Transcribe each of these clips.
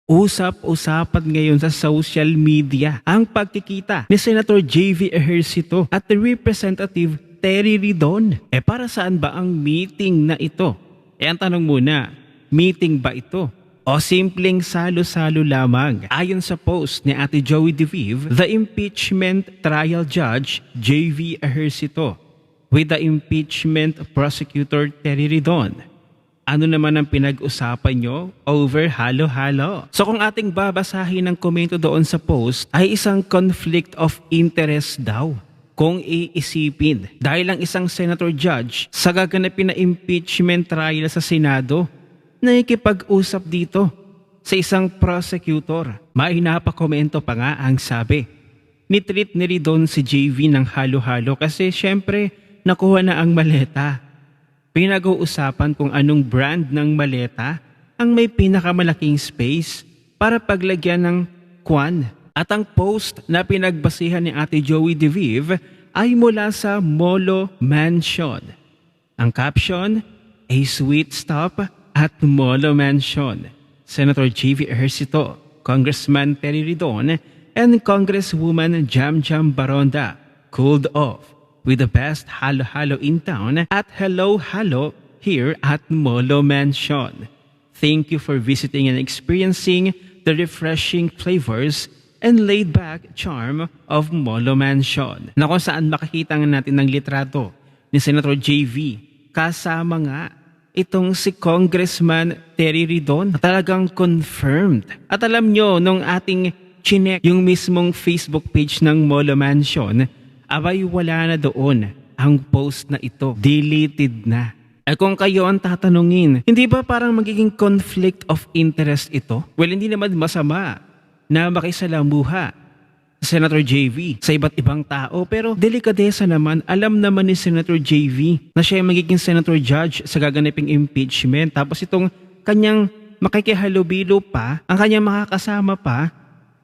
Usap-usapan ngayon sa social media ang pagkikita ni Senator JV Ejercito at Representative Terry Ridon. Para saan ba ang meeting na ito? Ang tanong muna, meeting ba ito? O simpleng salo-salo lamang? Ayon sa post ni Ate Joey De Vive, the impeachment trial judge JV Ejercito with the impeachment prosecutor Terry Ridon. Ano naman ang pinag-usapan nyo over halo-halo? So kung ating babasahin ng komento doon sa post ay isang conflict of interest daw. Kung iisipin, dahil ang isang senator judge sa gaganapin na impeachment trial sa Senado, nakikipag-usap dito sa isang prosecutor. May napakomento pa nga ang sabi. Nitreat ni Ridon si JV ng halo-halo kasi syempre nakuha na ang maleta. Pinag-uusapan kung anong brand ng maleta ang may pinakamalaking space para paglagyan ng kwan. At ang post na pinagbasihan ni Ate Joey De Vive ay mula sa Molo Mansion. Ang caption, a sweet stop at Molo Mansion. Senator JV Ejercito, Congressman Terry Ridon, and Congresswoman Jam Jam Baronda cooled off with the best halo-halo in town at hello-halo here at Molo Mansion. Thank you for visiting and experiencing the refreshing flavors and laid-back charm of Molo Mansion. Na kung saan makikita natin ng litrato ni Senator JV kasama nga itong si Congressman Terry Ridon. Talagang confirmed. At alam nyo, nung ating chinek yung mismong Facebook page ng Molo Mansion, abay wala na doon ang post na ito. Deleted na. Kung kayo ang tatanungin, hindi ba parang magiging conflict of interest ito? Well, hindi naman masama na makisalamuha Senator JV sa iba't ibang tao, pero delikadesa naman, alam naman ni Senator JV na siya ay magiging senator judge sa gaganaping impeachment. Tapos itong kanyang makikihalubilo pa, ang kanyang makakasama pa,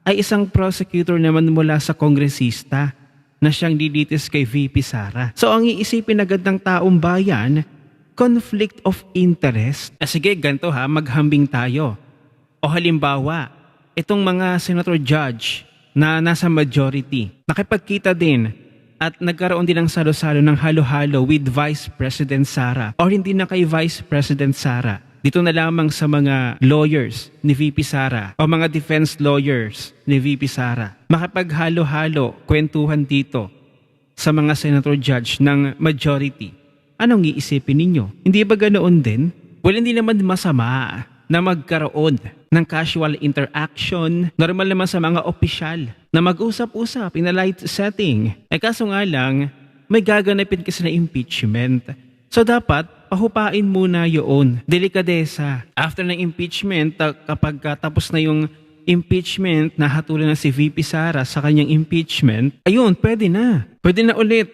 ay isang prosecutor naman mula sa kongresista na siyang dilitis kay VP Sara. So ang iisipin agad ng taong bayan, conflict of interest. Sige, ganito ha, maghambing tayo. O halimbawa, itong mga senator judge na nasa majority, nakipagkita din at nagkaroon din ng salo-salo ng halo-halo with Vice President Sara o hindi na kay Vice President Sara. Dito na lamang sa mga lawyers ni VP Sara o mga defense lawyers ni VP Sara. Makapaghalo-halo, kwentuhan dito sa mga senator judge ng majority. Anong iisipin ninyo? Hindi ba ganoon din? Well, hindi naman masama na magkaroon ng casual interaction, normal naman sa mga opisyal na mag-usap-usap in a light setting. Kaso nga lang, may gaganapin kasi na impeachment. So dapat, pahupain muna yun. Delikadesa. After ng impeachment, kapag tapos na yung impeachment, nahatulan na si VP Sara sa kanyang impeachment, ayun, pwede na. Pwede na ulit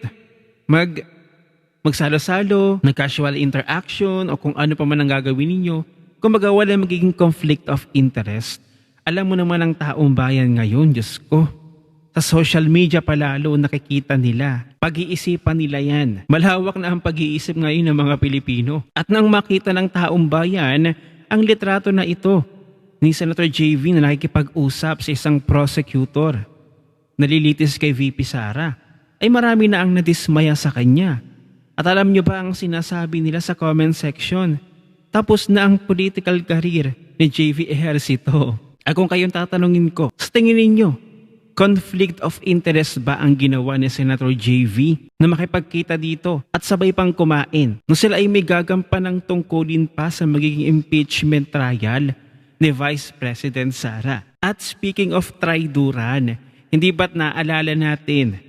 magsalo-salo, nag-casual interaction, o kung ano pa man ang gagawin ninyo. Kung wala magiging conflict of interest, alam mo naman ang taong bayan ngayon, Diyos ko. Sa social media palalo nakikita nila. Pag-iisipan nila yan. Malawak na ang pag-iisip ngayon ng mga Pilipino. At nang makita ng taong bayan, ang litrato na ito ni Senator JV na nakikipag-usap sa isang prosecutor, nalilitis kay VP Sara, ay marami na ang nadismaya sa kanya. At alam nyo ba ang sinasabi nila sa comment section? Tapos na ang political career ni JV Ejercito. Kung kayong tatanungin ko, sa tingin ninyo, conflict of interest ba ang ginawa ni Senator JV na makipagkita dito at sabay pang kumain nung sila ay may gagampan ng tungkulin pa sa magiging impeachment trial ni Vice President Sara? At speaking of traiduran, hindi ba't naalala natin,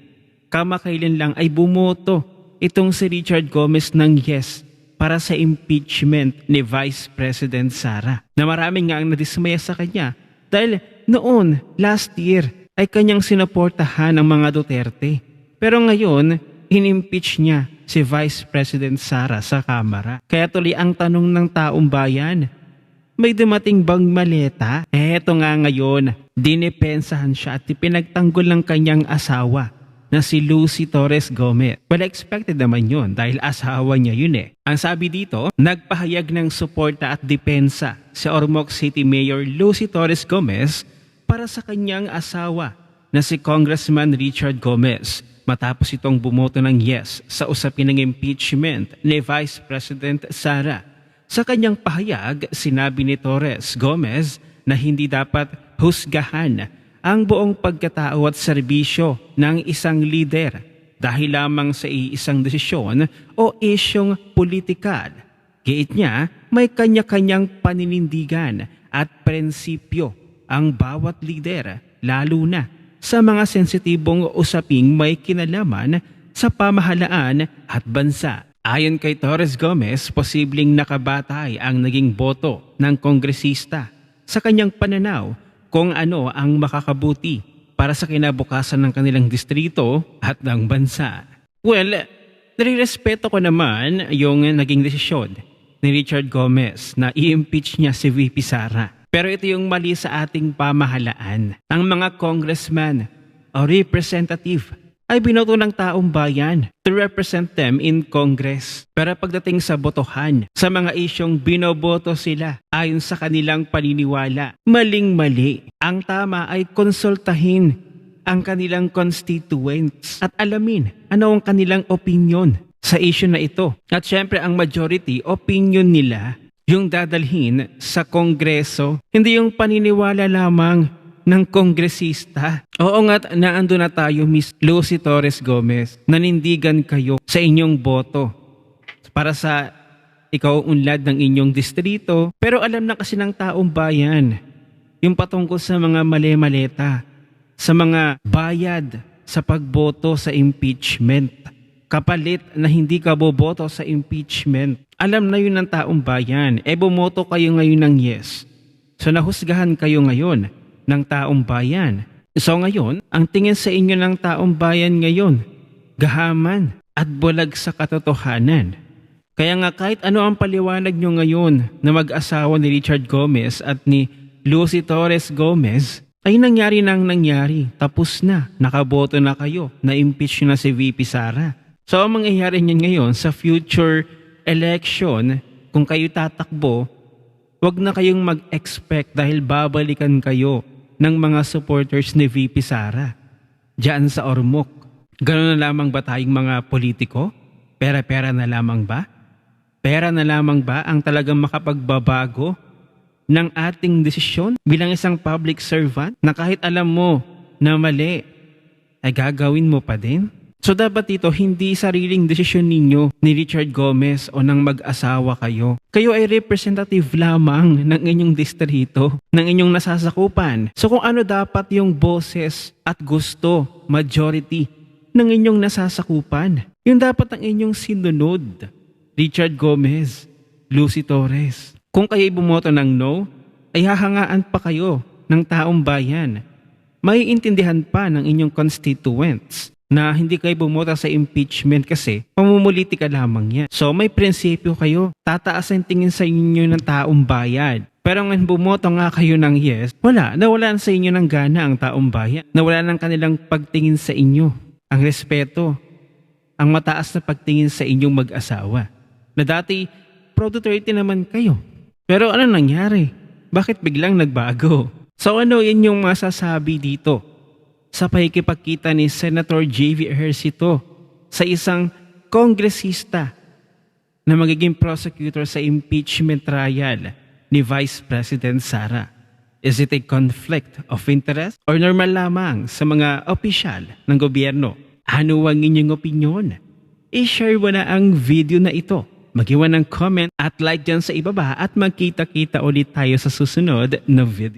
kamakailan lang ay bumoto itong si Richard Gomez ng yes para sa impeachment ni Vice President Sara, na maraming nga ang nadismaya sa kanya dahil noon, last year, ay kanyang sinuportahan ng mga Duterte. Pero ngayon, in-impeach niya si Vice President Sara sa Kamara. Kaya tuloy ang tanong ng taong bayan, may dumating bang maleta? Eto nga ngayon, dinepensahan siya at pinagtanggol ng kanyang asawa na si Lucy Torres Gomez. Well, expected naman yun dahil asawa niya yun eh. Ang sabi dito, nagpahayag ng suporta at depensa si Ormoc City Mayor Lucy Torres Gomez para sa kanyang asawa na si Congressman Richard Gomez matapos itong bumoto ng yes sa usapin ng impeachment ni Vice President Sara. Sa kanyang pahayag, sinabi ni Torres Gomez na hindi dapat husgahan ang buong pagkatao at serbisyo ng isang lider dahil lamang sa iisang desisyon o isyong politikal. Giit niya, may kanya-kanyang paninindigan at prinsipyo ang bawat lider, lalo na sa mga sensitibong usaping may kinalaman sa pamahalaan at bansa. Ayon kay Torres Gomez, posibleng nakabatay ang naging boto ng kongresista sa kanyang pananaw kung ano ang makakabuti para sa kinabukasan ng kanilang distrito at ng bansa. Well, nirespeto ko naman yung naging desisyon ni Richard Gomez na i-impeach niya si VP Sara. Pero ito yung mali sa ating pamahalaan. Ang mga congressman o representative ay binoto ng taong bayan to represent them in Congress. Pero pagdating sa botohan, sa mga isyong binoboto sila ayon sa kanilang paniniwala, maling-mali. Ang tama ay konsultahin ang kanilang constituents at alamin ano ang kanilang opinion sa issue na ito. At syempre ang majority opinion nila yung dadalhin sa Kongreso, hindi yung paniniwala lamang ng kongresista. Oo nga't naando na tayo, Miss Lucy Torres Gomez. Nanindigan kayo sa inyong boto para sa ikaw unlad ng inyong distrito. Pero alam na kasi ng taong bayan yung patungkol sa mga mali-maleta, sa mga bayad sa pagboto sa impeachment. Kapalit na hindi ka boboto sa impeachment. Alam na yun ng taong bayan. Bumoto kayo ngayon ng yes. So nahusgahan kayo ngayon ng taong bayan. So ngayon, ang tingin sa inyo ng taong bayan ngayon, gahaman at bulag sa katotohanan. Kaya nga kahit ano ang paliwanag nyo ngayon na mag-asawa ni Richard Gomez at ni Lucy Torres Gomez, ay nangyari nang nangyari. Tapos na, nakaboto na kayo, na-impeach na si VP Sara. So ang mangyayari niyan ngayon sa future election, kung kayo tatakbo, wag na kayong mag-expect dahil babalikan kayo ng mga supporters ni VP Sara diyan sa Ormoc. Ganoon na lamang ba tayong mga politiko? Pera-pera na lamang ba? Pera na lamang ba ang talagang makapagbabago ng ating desisyon bilang isang public servant na kahit alam mo na mali, ay gagawin mo pa din? So dapat ito hindi sariling desisyon ninyo ni Richard Gomez o ng mag-asawa kayo. Kayo ay representative lamang ng inyong distrito, ng inyong nasasakupan. So kung ano dapat yung boses at gusto, majority ng inyong nasasakupan, yung dapat ang inyong sinunod. Richard Gomez, Lucy Torres. Kung kayo bumoto ng no, ay hahangaan pa kayo ng taong bayan. Maiintindihan pa ng inyong constituents na hindi kayo bumoto sa impeachment kasi pamumulitika lamang yan. So may prinsipyo kayo, tataas ang tingin sa inyo ng taong bayan. Pero ngayon bumoto nga kayo ng yes, nawalan sa inyo ng gana ang taong bayan. Nawalan ng kanilang pagtingin sa inyo, ang respeto, ang mataas na pagtingin sa inyong mag-asawa. Na dati, proud to 30 naman kayo. Pero ano nangyari? Bakit biglang nagbago? So ano yun yung masasabi dito sa pakikipagkita ni Senator J.V. Ejercito sa isang kongresista na magiging prosecutor sa impeachment trial ni Vice President Sara? Is it a conflict of interest or normal lamang sa mga opisyal ng gobyerno? Ano ang inyong opinyon? I-share mo na ang video na ito. Mag-iwan ng comment at like dyan sa ibaba at magkita-kita ulit tayo sa susunod na video.